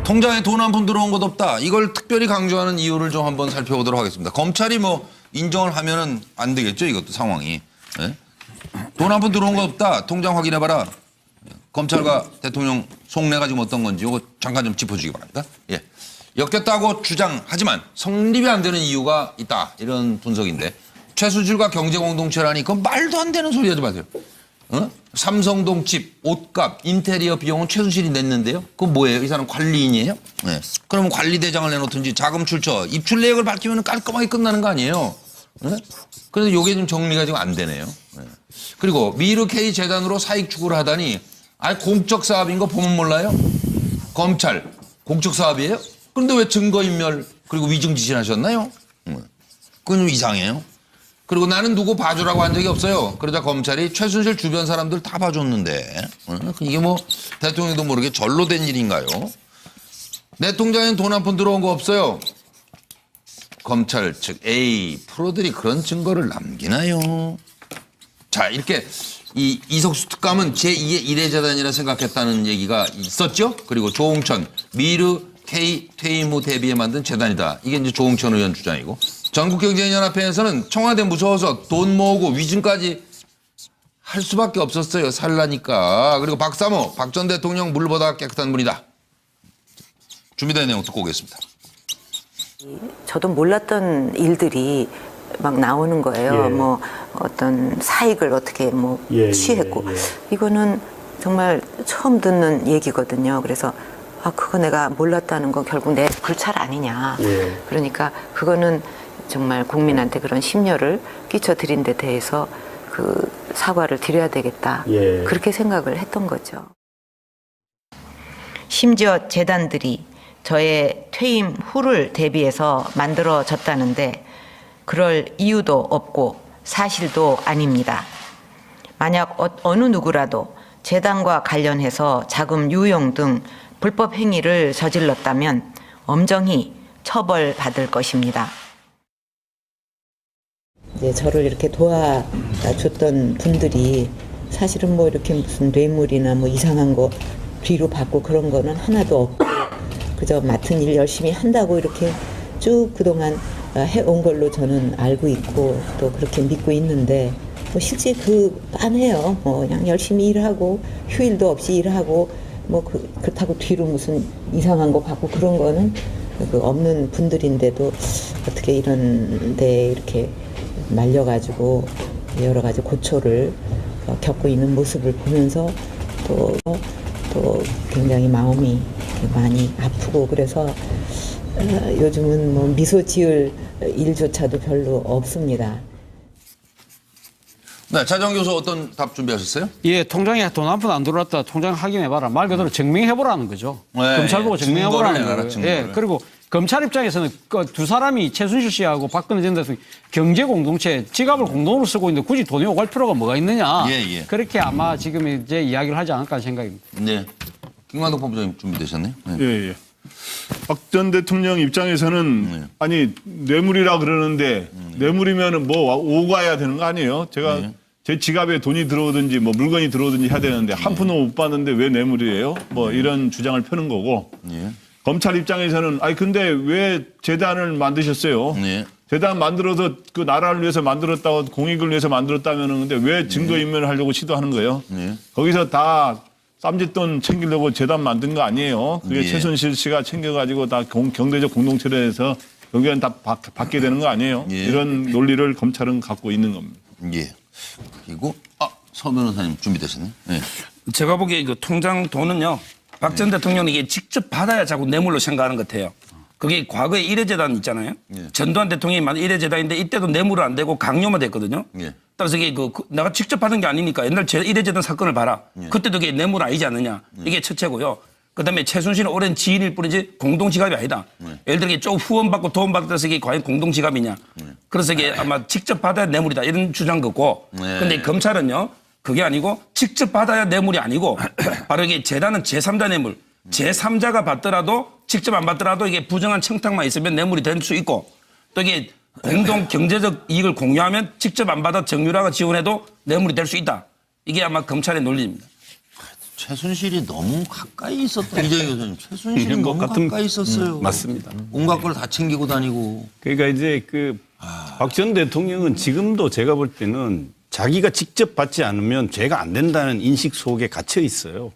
통장에 돈 한 푼 들어온 것 없다. 이걸 특별히 강조하는 이유를 좀 한번 살펴보도록 하겠습니다. 검찰이 뭐 인정을 하면은 안 되겠죠, 이것도 상황이. 예? 돈 한 푼 들어온 것 없다. 통장 확인해봐라. 검찰과 대통령 속내가 지금 어떤 건지 이거 잠깐 좀 짚어주기 바랍니다. 예. 엮였다고 주장하지만 성립이 안 되는 이유가 있다. 이런 분석인데 최순실과 경제공동체라니 그건 말도 안 되는 소리 하지 마세요. 어? 삼성동 집, 옷값, 인테리어 비용은 최순실이 냈는데요. 그건 뭐예요? 이 사람 관리인이에요? 네. 그러면 관리대장을 내놓든지 자금 출처, 입출 내역을 밝히면 깔끔하게 끝나는 거 아니에요? 네? 그래서 이게 좀 정리가 지금 안 되네요. 네. 그리고 미르K 재단으로 사익 추구를 하다니 공적 사업인 거 보면 몰라요? 검찰, 공적 사업이에요? 그런데 왜 증거인멸 그리고 위증 지시를 하셨나요? 그건 좀 이상해요. 그리고 나는 누구 봐주라고 한 적이 없어요. 그러자 검찰이 최순실 주변 사람들 다 봐줬는데 이게 뭐 대통령도 모르게 절로 된 일인가요? 내 통장엔 돈 한 푼 들어온 거 없어요. 검찰 측 에이 프로들이 그런 증거를 남기나요? 자 이렇게 이 이석수 특감은 제2의 이례재단이라 생각했다는 얘기가 있었죠. 그리고 조홍천 미르K 퇴임 후 대비해 만든 재단이다. 이게 이제 조홍천 의원 주장이고 전국경제연합회에서는 청와대 무서워서 돈 모으고 위증까지 할 수밖에 없었어요. 살라니까. 그리고 박사모 박 전 대통령 물보다 깨끗한 분이다. 준비된 내용 듣고 오겠습니다. 저도 몰랐던 일들이 막 나오는 거예요. 예. 뭐 어떤 사익을 어떻게 뭐 취했고 이거는 정말 처음 듣는 얘기거든요. 그래서 그거 내가 몰랐다는 거 결국 내 불찰 아니냐. 예. 그러니까 그거는 정말 국민한테 그런 심려를 끼쳐드린 데 대해서 그 사과를 드려야 되겠다. 예. 그렇게 생각을 했던 거죠. 심지어 재단들이 저의 퇴임 후를 대비해서 만들어졌다는데 그럴 이유도 없고 사실도 아닙니다. 만약 어느 누구라도 재단과 관련해서 자금 유용 등 불법 행위를 저질렀다면 엄정히 처벌받을 것입니다. 이제 저를 이렇게 도와줬던 분들이 사실은 뭐 이렇게 무슨 뇌물이나 뭐 이상한 거 뒤로 받고 그런 거는 하나도 없고 그저 맡은 일 열심히 한다고 이렇게 쭉 그동안 해온 걸로 저는 알고 있고 또 그렇게 믿고 있는데 뭐 실제 빤해요. 뭐 그냥 열심히 일하고 휴일도 없이 일하고 뭐 그렇다고 뒤로 무슨 이상한 거 받고 그런 거는 없는 분들인데도 어떻게 이런 데 이렇게 말려가지고 여러 가지 고초를 겪고 있는 모습을 보면서 또 굉장히 마음이 많이 아프고 그래서 요즘은 뭐 미소 지을 일조차도 별로 없습니다. 네, 차정 교수 어떤 답 준비하셨어요? 예, 통장에 돈 한 푼 안 들어왔다. 통장 확인해봐라. 말 그대로 증명해보라는 거죠. 네, 검찰 보고 증명해보라는 증거를 거예요. 증거를. 예, 그리고 검찰 입장에서는 그 두 사람이 최순실 씨하고 박근혜 전 대통령 경제 공동체 지갑을 공동으로 쓰고 있는데 굳이 돈이 오갈 필요가 뭐가 있느냐. 예. 그렇게 아마 지금 이제 이야기를 하지 않을까 생각입니다. 네. 김관덕 본부장님 준비되셨네요. 네. 예. 박 전 대통령 입장에서는 아니 뇌물이라 그러는데 뇌물이면은 뭐 오가야 되는 거 아니에요? 제가 제 지갑에 돈이 들어오든지 뭐 물건이 들어오든지 해야 되는데 한 푼도 못 받는데 왜 뇌물이에요? 뭐 이런 주장을 펴는 거고 검찰 입장에서는 아니 근데 왜 재단을 만드셨어요? 재단 만들어서 그 나라를 위해서 만들었다고 공익을 위해서 만들었다면은 근데 왜 증거인멸을 하려고 시도하는 거예요? 거기서 다 쌈짓돈 챙기려고 재단 만든 거 아니에요. 그게 최순실 씨가 챙겨가지고 다 경제적 공동체를 해서 여기는 다 받게 되는 거 아니에요. 이런 논리를 검찰은 갖고 있는 겁니다. 예. 그리고 서 변호사님 준비되셨네요. 예. 제가 보기에 그 통장 돈은요. 박 전 대통령이 이게 직접 받아야 자꾸 뇌물로 생각하는 것 같아요. 그게 과거에 이례재단 있잖아요. 전두환 대통령이 만든 이례재단인데 이때도 뇌물은 안 되고 강요만 됐거든요. 따라서 이게 내가 직접 받은 게 아니니까 옛날 이례재단 사건을 봐라. 그때도 이게 뇌물 아니지 않느냐. 이게 첫째고요. 그다음에 최순실은 오랜 지인일 뿐이지 공동지갑이 아니다. 예를 들어 이게 좀 후원받고 도움받아서 이게 과연 공동지갑이냐. 그래서 이게 아마 직접 받아야 뇌물이다. 이런 주장 같고. 근데 검찰은요. 그게 아니고 직접 받아야 뇌물이 아니고 바로 이게 재단은 제3자 뇌물. 제3자가 받더라도 직접 안 받더라도 이게 부정한 청탁만 있으면 뇌물이 될 수 있고 또 이게 공동 경제적 이익을 공유하면 직접 안 받아 정유라가 지원해도 뇌물이 될 수 있다. 이게 아마 검찰의 논리입니다. 최순실이 너무 가까이 있었다. 이재용 교수님. 최순실이 이런 것 너무 같은- 가까이 있었어요. 맞습니다. 온갖 걸 다 챙기고 다니고. 그러니까 이제 박 전 대통령은 지금도 제가 볼 때는 자기가 직접 받지 않으면 죄가 안 된다는 인식 속에 갇혀 있어요.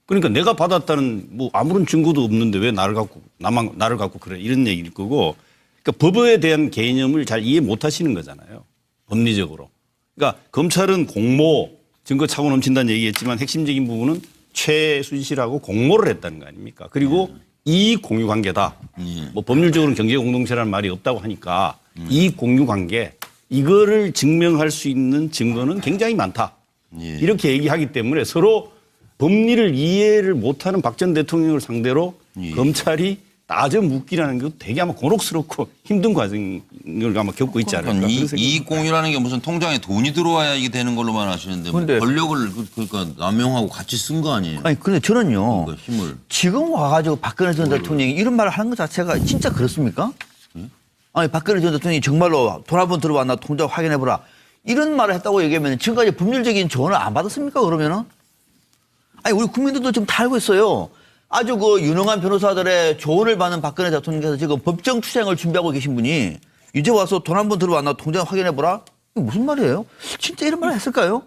그러니까 내가 받았다는 뭐 아무런 증거도 없는데 왜 나를 갖고 그래 이런 얘기일 거고, 그러니까 법에 대한 개념을 잘 이해 못 하시는 거잖아요. 법리적으로. 그러니까 검찰은 공모, 증거 차고 넘친다는 얘기했지만 핵심적인 부분은 최순실하고 공모를 했다는 거 아닙니까? 그리고 이익 공유 관계다. 뭐 법률적으로는 경제 공동체라는 말이 없다고 하니까 이익 공유 관계, 이거를 증명할 수 있는 증거는 굉장히 많다. 이렇게 얘기하기 때문에 서로 법리를 이해를 못하는 박 전 대통령을 상대로 검찰이 따져 묻기라는 것도 되게 아마 곤혹스럽고 힘든 과정을 아마 겪고 있지 않을까. 이익 공유라는 게 무슨 통장에 돈이 들어와야 이게 되는 걸로만 아시는데 뭐 근데- 권력을 그러니까 남용하고 같이 쓴 거 아니에요? 아니 근데 저는요. 그러니까 힘을. 지금 와가지고 박근혜 전 대통령이 이런 말을 하는 것 자체가 진짜 그렇습니까? 아니 박근혜 전 대통령이 정말로 돈 한 번 들어왔나 통장 확인해보라 이런 말을 했다고 얘기하면 지금까지 법률적인 조언을 안 받았습니까 그러면은? 아니 우리 국민들도 지금 다 알고 있어요. 아주 그 유능한 변호사들의 조언을 받는 박근혜 대통령께서 지금 법정 투쟁을 준비하고 계신 분이 이제 와서 돈 한 번 들어왔나 통장 확인해보라? 이게 무슨 말이에요? 진짜 이런 말을 했을까요?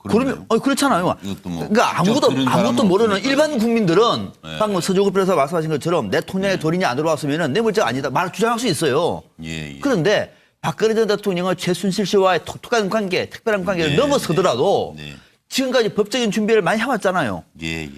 그러면 그렇잖아요. 이것도 뭐 그러니까 직접 들은 아무것도 사람은 모르는 없으니까. 일반 국민들은 네. 방금 서정국 변호사 말씀하신 것처럼 내 통장에 돈이 안 들어왔으면 내 물자가 아니다. 말을 주장할 수 있어요. 예. 그런데 박근혜 전 대통령은 최순실 씨와의 톡톡한 관계, 특별한 관계를 네, 넘어서더라도 네. 지금까지 법적인 준비를 많이 해왔잖아요. 예.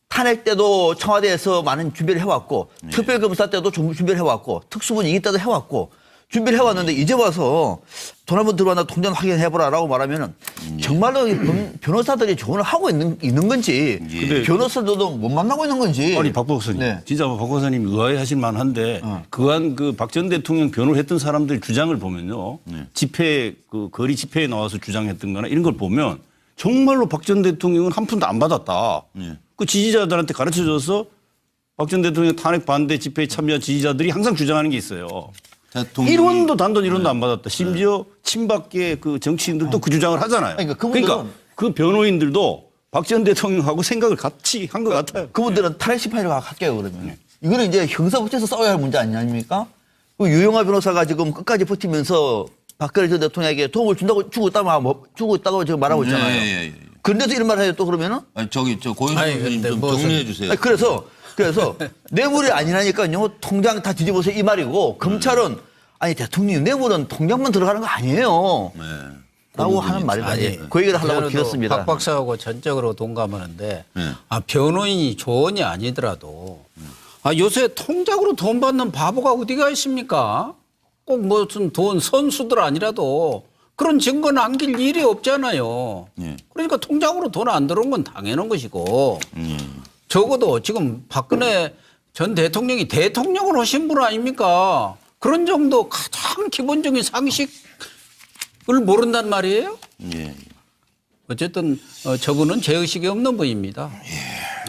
탄핵 때도 청와대에서 많은 준비를 해왔고 특별검사 때도 준비를 해왔고 특수본 이기 때도 해왔고 준비를 해왔는데 이제 와서 돈 한 번 들어왔나 통장 확인해보라라고 말하면은 정말로 이 변호사들이 조언을 하고 있는 건지 변호사들도 못 만나고 있는 건지. 아니 박 박사님, 네. 진짜 박 박사님 의아해하실 만한데 그한 그 박 전 대통령 변호를 했던 사람들 주장을 보면요, 집회 그 거리 집회에 나와서 주장했던거나 이런 걸 보면 정말로 박 전 대통령은 한 푼도 안 받았다. 그 지지자들한테 가르쳐줘서 박 전 대통령 탄핵 반대 집회에 참여한 지지자들이 항상 주장하는 게 있어요. 대통령이 1원도 단돈 1원도 안 받았다. 심지어 친박계 그 정치인들도 그 주장을 하잖아요. 그러니까 그분들은- 그러니까 그 변호인들도 박 전 대통령하고 생각을 같이 한 것 같아요. 그분들은 탈핵 심판이라고 할게요 그러면. 이거는 이제 형사법정에서 싸워야 할 문제 아니십니까? 그 유영하 변호사가 지금 끝까지 버티면서 박근혜 전 대통령에게 도움을 주고 있다고 지금 말하고 있잖아요. 예. 그런데도 이런 말을 해요 또 그러면은? 아니 저기 고영수 교수님 좀 정리해 주세요. 아니, 그래서 뇌물이 아니라니까요. 통장 다 뒤집어서 이 말이고 검찰은 아니 대통령 뇌물은 통장만 들어가는 거 아니에요. 라고 하는 말이다. 그 얘기를 하려고 저는 길었습니다. 박 박사하고 전적으로 동감하는데 네. 변호인이 조언이 아니더라도 요새 통장으로 돈 받는 바보가 어디가 있습니까? 꼭 무슨 돈 선수들 아니라도 그런 증거 남길 일이 없잖아요. 그러니까 통장으로 돈 안 들어온 건 당연한 것이고 적어도 지금 박근혜 전 대통령이 대통령을 하신 분 아닙니까? 그런 정도 가장 기본적인 상식을 모른단 말이에요? 예. 어쨌든 저분은 죄의식이 없는 분입니다.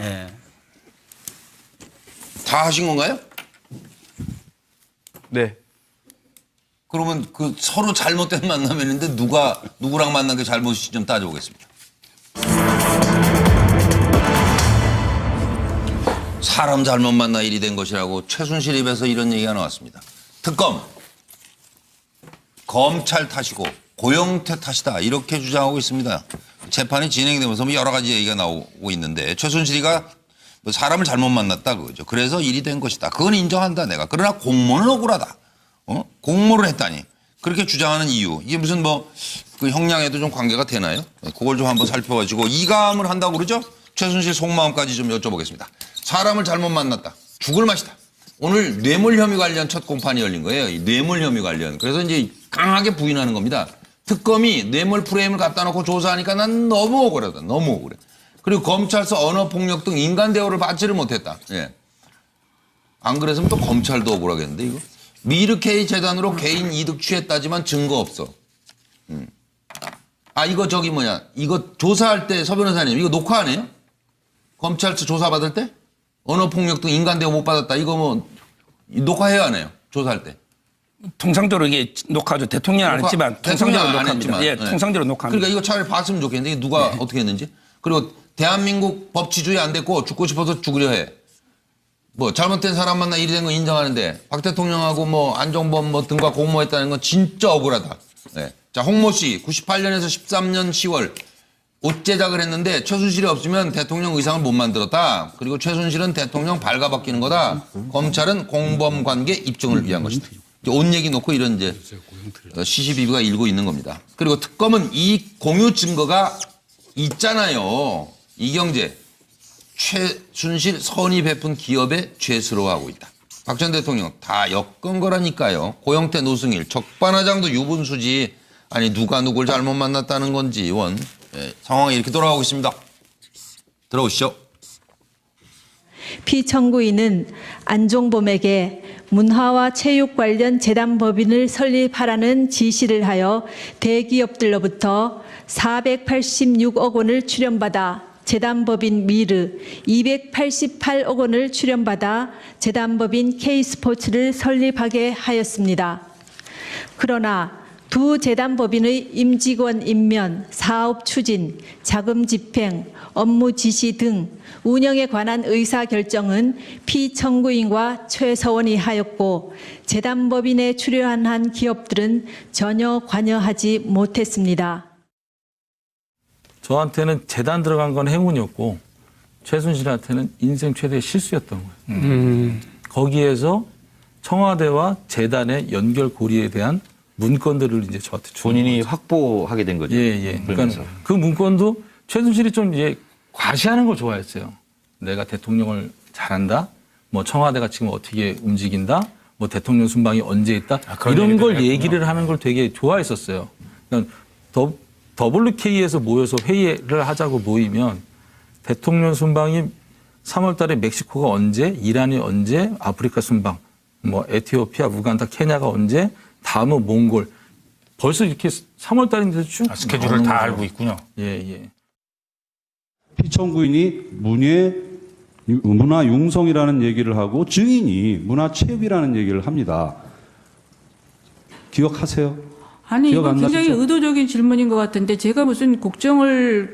예. 다 하신 건가요? 네. 그러면 그 서로 잘못된 만남이었는데 누구랑 만난 게 잘못인지 좀 따져보겠습니다. 사람 잘못 만나 일이 된 것이라고 최순실 입에서 이런 얘기가 나왔습니다. 특검, 검찰 탓이고 고영태 탓이다 이렇게 주장하고 있습니다. 재판이 진행되면서 뭐 여러 가지 얘기가 나오고 있는데 최순실이가 뭐 사람을 잘못 만났다 그거죠. 그래서 일이 된 것이다. 그건 인정한다 내가. 그러나 공모는 억울하다. 공모를 했다니. 그렇게 주장하는 이유. 이게 무슨 뭐 그 형량에도 좀 관계가 되나요? 그걸 좀 한번 살펴가지고 이감을 한다고 그러죠? 최순실 속마음까지 좀 여쭤보겠습니다. 사람을 잘못 만났다. 죽을 맛이다. 오늘 뇌물 혐의 관련 첫 공판이 열린 거예요. 이 뇌물 혐의 관련. 그래서 이제 강하게 부인하는 겁니다. 특검이 뇌물 프레임을 갖다 놓고 조사하니까 난 너무 억울하다. 너무 억울해. 그리고 검찰서 언어폭력 등 인간 대우를 받지를 못했다. 예. 안 그랬으면 또 검찰도 억울하겠는데 이거. 미르케이 재단으로 개인 이득 취했다지만 증거 없어. 이거 저기 뭐냐. 이거 조사할 때 서 변호사님 이거 녹화 안 해요? 검찰서 조사 받을 때? 언어폭력 등 인간 대우 못 받았다. 이거 뭐 녹화해야 안 해요? 조사할 때. 통상적으로 이게 녹화죠. 대통령 안 했지만 통상적으로 안 녹화합니다. 했지만. 예, 네. 통상적으로 녹화합니다. 그러니까 이거 차라리 봤으면 좋겠는데 이게 누가 어떻게 했는지. 그리고 대한민국 법치주의 안 됐고 죽고 싶어서 죽으려 해. 뭐 잘못된 사람 만나 일이 된 거 인정하는데 박 대통령하고 뭐 안종범 뭐 등과 공모했다는 건 진짜 억울하다. 네. 자, 홍모 씨 98년에서 13년 10월 옷 제작을 했는데 최순실이 없으면 대통령 의상을 못 만들었다. 그리고 최순실은 대통령 발가벗기는 거다. 검찰은 공범 관계 입증을 위한 것이다. 이제 옷 얘기 놓고 이런 이제 시시비비가 일고 있는 겁니다. 그리고 특검은 이 공유 증거가 있잖아요. 이경재, 최순실 선의 베푼 기업에 죄스러워하고 있다. 박 전 대통령 다 엮은 거라니까요. 고영태, 노승일, 적반하장도 유분수지. 아니 누가 누굴 잘못 만났다는 건지 의원. 네, 상황이 이렇게 돌아가고 있습니다. 들어오시죠. 피청구인은 안종범에게 문화와 체육 관련 재단법인을 설립하라는 지시를 하여 대기업들로부터 486억 원을 출연받아 재단법인 미르, 288억 원을 출연받아 재단법인 K스포츠를 설립하게 하였습니다. 그러나 두 재단법인의 임직원 임면, 사업 추진, 자금 집행, 업무 지시 등 운영에 관한 의사결정은 피청구인과 최서원이 하였고 재단법인에 출연한 기업들은 전혀 관여하지 못했습니다. 저한테는 재단 들어간 건 행운이었고 최순실한테는 인생 최대의 실수였던 거예요. 거기에서 청와대와 재단의 연결고리에 대한 문건들을 이제 저한테 본인이 확보하게 된 거죠. 예. 그러니까 그 문건도 최순실이 좀 이제 과시하는 걸 좋아했어요. 내가 대통령을 잘한다. 뭐 청와대가 지금 어떻게 움직인다. 뭐 대통령 순방이 언제 있다. 이런 걸 얘기를 하는 걸 되게 좋아했었어요. 그러니까 WK에서 모여서 회의를 하자고 모이면 대통령 순방이 3월 달에 멕시코가 언제, 이란이 언제, 아프리카 순방, 뭐 에티오피아, 우간다, 케냐가 언제, 다음은 몽골. 벌써 이렇게 3월 달인데 쭉 스케줄을 다 알고 있군요. 예. 피청구인이 문화융성이라는 얘기를 하고 증인이 문화체육이라는 얘기를 합니다. 기억하세요? 아니, 기억 이거 안 굉장히 나시죠? 의도적인 질문인 것 같은데 제가 무슨 국정을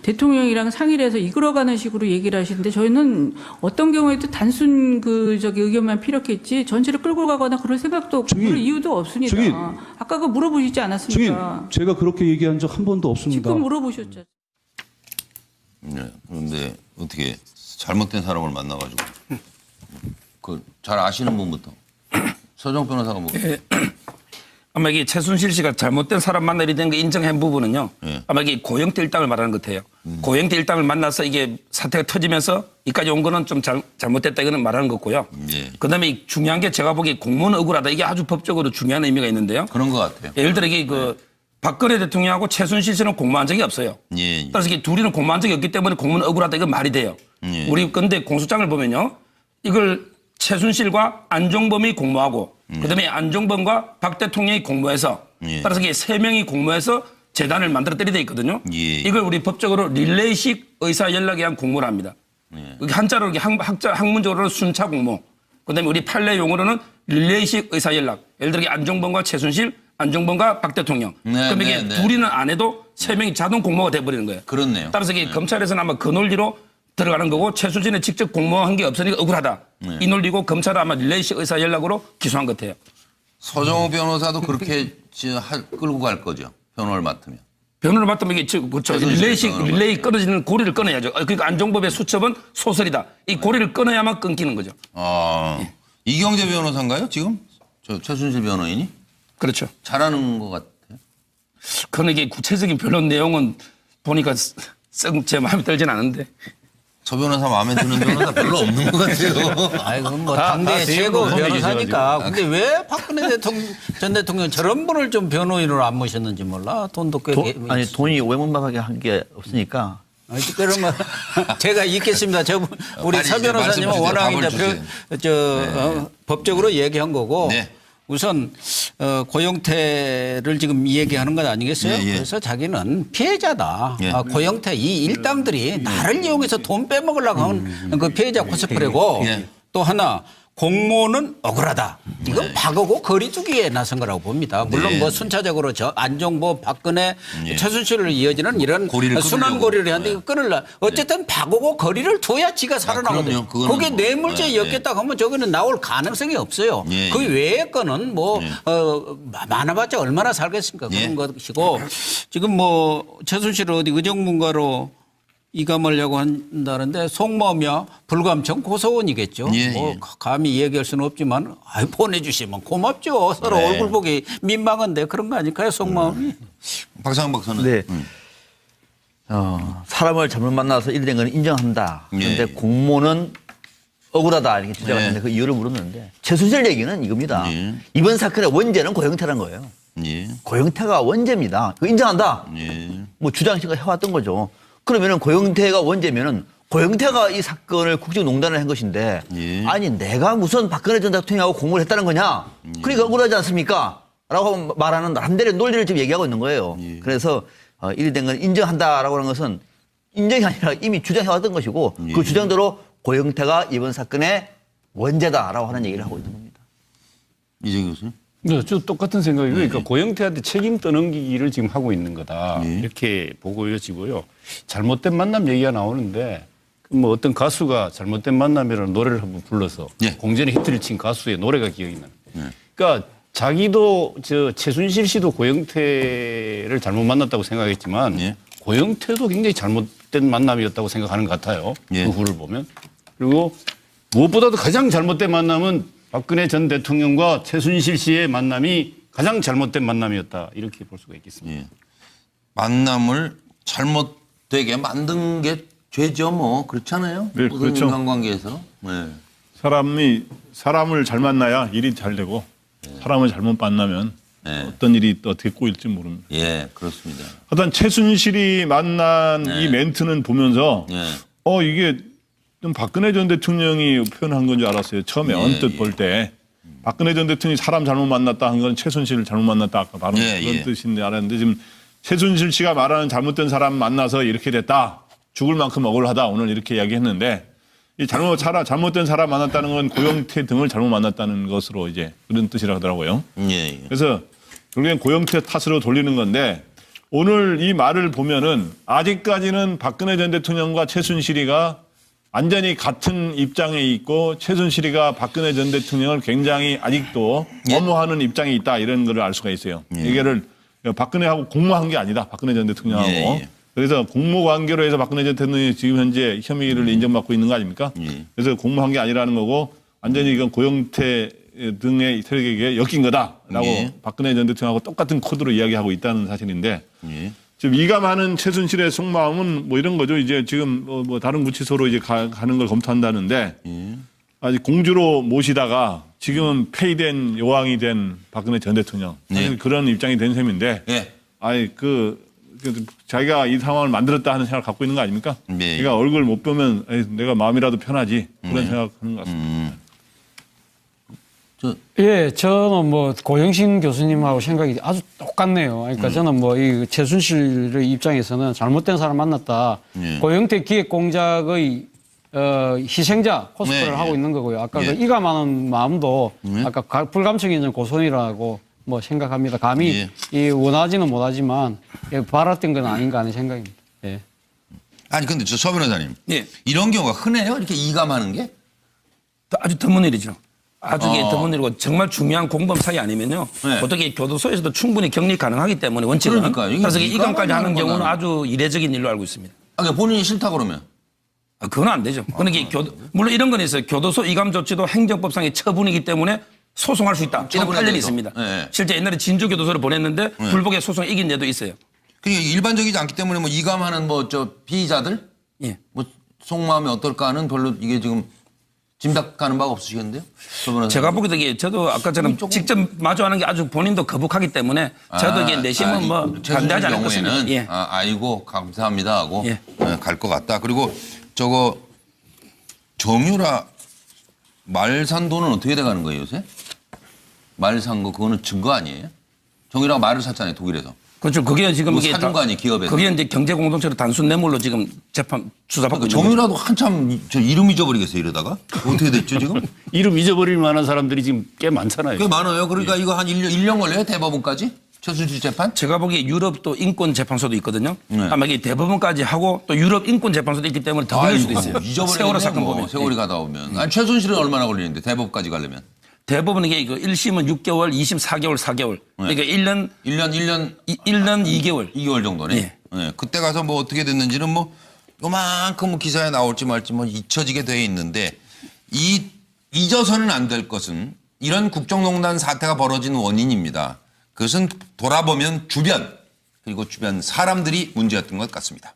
대통령이랑 상의를 해서 이끌어가는 식으로 얘기를 하시는데 저희는 어떤 경우에도 단순 의견만 필요했지 전체를 끌고 가거나 그럴 생각도 없고 그럴 이유도 없습니다. 증인. 아까 그 물어보시지 증인, 않았습니까? 제가 그렇게 얘기한 적 한 번도 없습니다. 지금 물어보셨죠. 네. 그런데 어떻게 잘못된 사람을 만나가지고 그 잘 아시는 분부터 서정 변호사가 뭐. 아마 이게 최순실 씨가 잘못된 사람 만나게 된 거 인정한 부분은요. 예. 아마 이게 고영태 일당을 말하는 것 같아요. 고영태 일당을 만나서 이게 사태가 터지면서 이까지 온 거는 좀 잘못됐다 이거는 말하는 거고요. 예. 그다음에 중요한 게 제가 보기에 공무원 억울하다 이게 아주 법적으로 중요한 의미가 있는데요. 그런 것 같아요. 예를 들어 이게 박근혜 대통령하고 최순실 씨는 공모한 적이 없어요. 예. 따라서 이게 둘이는 공모한 적이 없기 때문에 공무원 억울하다 이건 말이 돼요. 예. 우리 근데 공소장을 보면요. 이걸 최순실과 안종범이 공모하고 그다음에 안종범과 박 대통령이 공모해서 예. 따라서 이게 세 명이 공모해서 재단을 만들어 때리돼 있거든요. 예. 이걸 우리 법적으로 릴레이식 의사 연락에 의한 공모를 합니다. 예. 여기 한자로 이렇게 학문적으로는 순차 공모. 그다음에 우리 판례 용어로는 릴레이식 의사 연락. 예를 들어 안종범과 최순실, 안종범과 박 대통령. 네, 그럼 이게 네. 둘이는 안 해도 세 명이 자동 공모가 돼버리는 거예요. 그렇네요. 따라서 이게 검찰에서는 아마 그 논리로 들어가는 거고 최순실은 직접 공모한 게 없으니까 억울하다. 네. 이 논리고 검찰은 아마 릴레이식 의사 연락으로 기소한 것 같아요. 서정호 변호사도 그렇게 끌고 갈 거죠. 변호를 맡으면. 변호를 맡으면 이게 그렇죠. 릴레이 끊어지는 고리를 끊어야죠. 그러니까 안종범의 수첩은 소설이다. 이 고리를 끊어야만 끊기는 거죠. 이경재 변호사인가요? 지금? 저 최순실 변호인이? 그렇죠. 잘하는 것 같아요. 그건 이게 구체적인 변론 내용은 보니까 제 마음에 들진 않은데. 저 변호사 마음에 드는 변호사 별로 없는 것 같아요. 아이고 뭐 당대 최고 변호사니까. 근데 왜 박근혜 전 대통령 저런 분을 좀 변호인으로 안 모셨는지 몰라. 돈도 꽤 아니 돈이 외문박하게 한 게 없으니까. 그러면 제가 읽겠습니다. 우리 빨리 서 이제 변호사님은 말씀 워낙 주세요. 이제 법적으로 얘기한 거고. 네. 우선 고영태를 지금 얘기하는 것 아니겠어요? 예. 그래서 자기는 피해자다. 예. 고영태 이 일당들이 나를 이용해서 돈 빼먹으려고 하는 그 피해자 코스프레고 예. 또 하나 공모는 억울하다. 이건 박하고 거리두기에 나선 거라고 봅니다. 물론 네. 뭐 순차적으로 안종보, 박근혜, 네. 최순실을 이어지는 이런 고리를 순환 끊으려고. 고리를 하는데 이거 끊으려. 어쨌든 박하고 거리를 둬야 지가 살아나거든요. 그럼요. 그거는 그게 뭐. 뇌물죄였겠다 하면 저거는 나올 가능성이 없어요. 예, 그 예. 외의 거는 뭐 많아봤자 얼마나 살겠습니까? 그런 것이고 지금 뭐 최순실을 어디 의정문가로 이감하려고 한다는데 속마음이야 불감청 고소원이겠죠. 예, 뭐 예. 감히 얘기할 수는 없지만 보내주시면 고맙죠. 서로 네. 얼굴 보기 민망한데 그런 거 아닐까요? 속마음이. 박상훈 박사는. 네. 사람을 잘못 만나서 이래 된 건 인정한다. 그런데 예. 공모는 억울하다 이렇게 주장하는데 네. 그 이유를 물었는데 최순실 얘기는 이겁니다. 예. 이번 사건의 원죄는 고영태란 거예요. 예. 고영태가 원죄입니다. 그거 인정한다. 예. 뭐 주장식을 해왔던 거죠. 그러면은 고영태가 원죄면은 고영태가 이 사건을 국정농단을 한 것인데 예. 아니 내가 무슨 박근혜 전 대통령하고 공모를 했다는 거냐? 그러니까 억울하지 않습니까? 라고 말하는 나름대로 논리를 지금 얘기하고 있는 거예요. 예. 그래서 이리 된 건 인정한다라고 하는 것은 인정이 아니라 이미 주장해왔던 것이고 예. 그 주장대로 고영태가 이번 사건의 원죄다라고 하는 얘기를 하고 있는 겁니다. 이재규 교수님. 네, 저 똑같은 생각이고요. 그러니까 고영태한테 책임 떠넘기기를 지금 하고 있는 거다. 이렇게 보고여지고요. 잘못된 만남 얘기가 나오는데 뭐 어떤 가수가 잘못된 만남이라는 노래를 한번 불러서 공전에 히트를 친 가수의 노래가 기억이 나는. 그러니까 자기도 최순실 씨도 고영태를 잘못 만났다고 생각했지만 고영태도 굉장히 잘못된 만남이었다고 생각하는 것 같아요. 그 후를 보면. 그리고 무엇보다도 가장 잘못된 만남은 박근혜 전 대통령과 최순실 씨의 만남이 가장 잘못된 만남이었다. 이렇게 볼 수가 있겠습니다. 만남을 잘못되게 만든 게 죄죠, 뭐. 그렇잖아요. 네, 모든 그렇죠. 인간관계에서. 네. 사람을 잘 만나야 일이 잘 되고 사람을 잘못 만나면 어떤 일이 또 어떻게 꼬일지 모릅니다. 예, 그렇습니다. 하여튼 최순실이 만난 이 멘트는 보면서 이게 좀 박근혜 전 대통령이 표현한 건 줄 알았어요. 처음에 언뜻 볼 때. 박근혜 전 대통령이 사람 잘못 만났다 한 건 최순실을 잘못 만났다 아까 바로 그런 뜻인데 알았는데 지금 최순실 씨가 말하는 잘못된 사람 만나서 이렇게 됐다. 죽을 만큼 억울하다. 오늘 이렇게 이야기했는데 이 잘못된 사람 만났다는 건 고영태 등을 잘못 만났다는 것으로 이제 그런 뜻이라 하더라고요. 그래서 결국엔 고영태 탓으로 돌리는 건데 오늘 이 말을 보면은 아직까지는 박근혜 전 대통령과 최순실이가 완전히 같은 입장에 있고 최순실이가 박근혜 전 대통령을 굉장히 아직도 엄호하는 입장에 있다 이런 거를 알 수가 있어요. 이게를 박근혜하고 공모한 게 아니다. 박근혜 전 대통령하고. 그래서 공모 관계로 해서 박근혜 전 대통령이 지금 현재 혐의를 인정받고 있는 거 아닙니까? 그래서 공모한 게 아니라는 거고 완전히 이건 고영태 등의 세력에게 엮인 거다라고 박근혜 전 대통령하고 똑같은 코드로 이야기하고 있다는 사실인데 지금 이감하는 최순실의 속마음은 뭐 이런 거죠. 이제 지금 뭐 다른 구치소로 이제 가는 걸 검토한다는데 아직 공주로 모시다가 지금은 폐위된 요왕이 된 박근혜 전 대통령 사실 그런 입장이 된 셈인데 아니 자기가 이 상황을 만들었다 하는 생각을 갖고 있는 거 아닙니까? 그러니까 얼굴 못 보면 내가 마음이라도 편하지 그런 생각하는 것 같습니다. 예, 저는 뭐 고영신 교수님하고 생각이 아주 똑같네요. 그러니까 저는 뭐 이 최순실의 입장에서는 잘못된 사람 만났다. 고영태 기획 공작의 희생자 코스프레를 하고 있는 거고요. 아까 그 이감하는 마음도 아까 불감청 인정 고소이라고 뭐 생각합니다. 감히 이 원하지는 못하지만 바랐던 건 아닌가 하는 생각입니다. 예. 아니 근데 서 변호사님 이런 경우가 흔해요? 이렇게 이감하는 게? 아주 드문 일이죠. 아주 드문 일이고 정말 중요한 공범 사이 아니면요. 어떻게 교도소에서도 충분히 격리 가능하기 때문에 원칙은. 그러니까요. 그래서 이감까지 하는 경우는 거는. 아주 이례적인 일로 알고 있습니다. 그러니까 본인이 싫다 그러면? 그건 안 되죠. 그러니까 물론 이런 건 있어요. 교도소 이감 조치도 행정법상의 처분이기 때문에 소송할 수 있다. 이런 판례이 있습니다. 실제 옛날에 진주교도소를 보냈는데 불복의 소송에 이긴 예도 있어요. 그러니까 일반적이지 않기 때문에 뭐 이감하는 뭐 피의자들 뭐 속마음이 어떨까 하는 별로 이게 지금 짐작가는 바가 없으시겠는데요? 제가 보기에도 이게 저도 아까처럼 직접 마주하는 게 아주 본인도 거북하기 때문에 저도 이게 내심은 뭐 반대하지 않을 것입니다. 아이고 감사합니다 하고 갈 것 같다. 그리고 저거 정유라 말 산 돈은 어떻게 돼가는 거예요 요새? 말 산 거 그거는 증거 아니에요? 정유라가 말을 샀잖아요 독일에서. 그렇죠. 그게 지금 뭐 이게 사는 거 아니에요, 기업에서. 그게 이제 경제 공동체로 단순 뇌물로 지금 재판 수사받고 있는 거죠. 정유라도 한참 저 이름 잊어버리겠어요 이러다가 어떻게 됐죠 지금? 이름 잊어버릴 만한 사람들이 지금 꽤 많잖아요. 꽤 많아요. 그러니까 이거 한 1년 걸려요 대법원까지 최순실 재판? 제가 보기에 유럽도 인권재판소도 있거든요. 네. 아마 이게 대법원까지 하고 또 유럽 인권재판소도 있기 때문에 더 걸릴 수도 있어요. 세월호 사건 보면. 세월이 가다 오면. 아니 최순실은 얼마나 걸리는데 대법까지 가려면? 대법원 이게 이거 1심은 6개월, 2심 4개월, 4개월. 그러니까 1년 2개월. 2개월 정도네. 예. 네. 그때 가서 뭐 어떻게 됐는지는 뭐 요만큼 뭐 기사에 나올지 말지 뭐 잊혀지게 돼 있는데 잊어서는 안 될 것은 이런 국정농단 사태가 벌어진 원인입니다. 그것은 돌아보면 주변 그리고 주변 사람들이 문제였던 것 같습니다.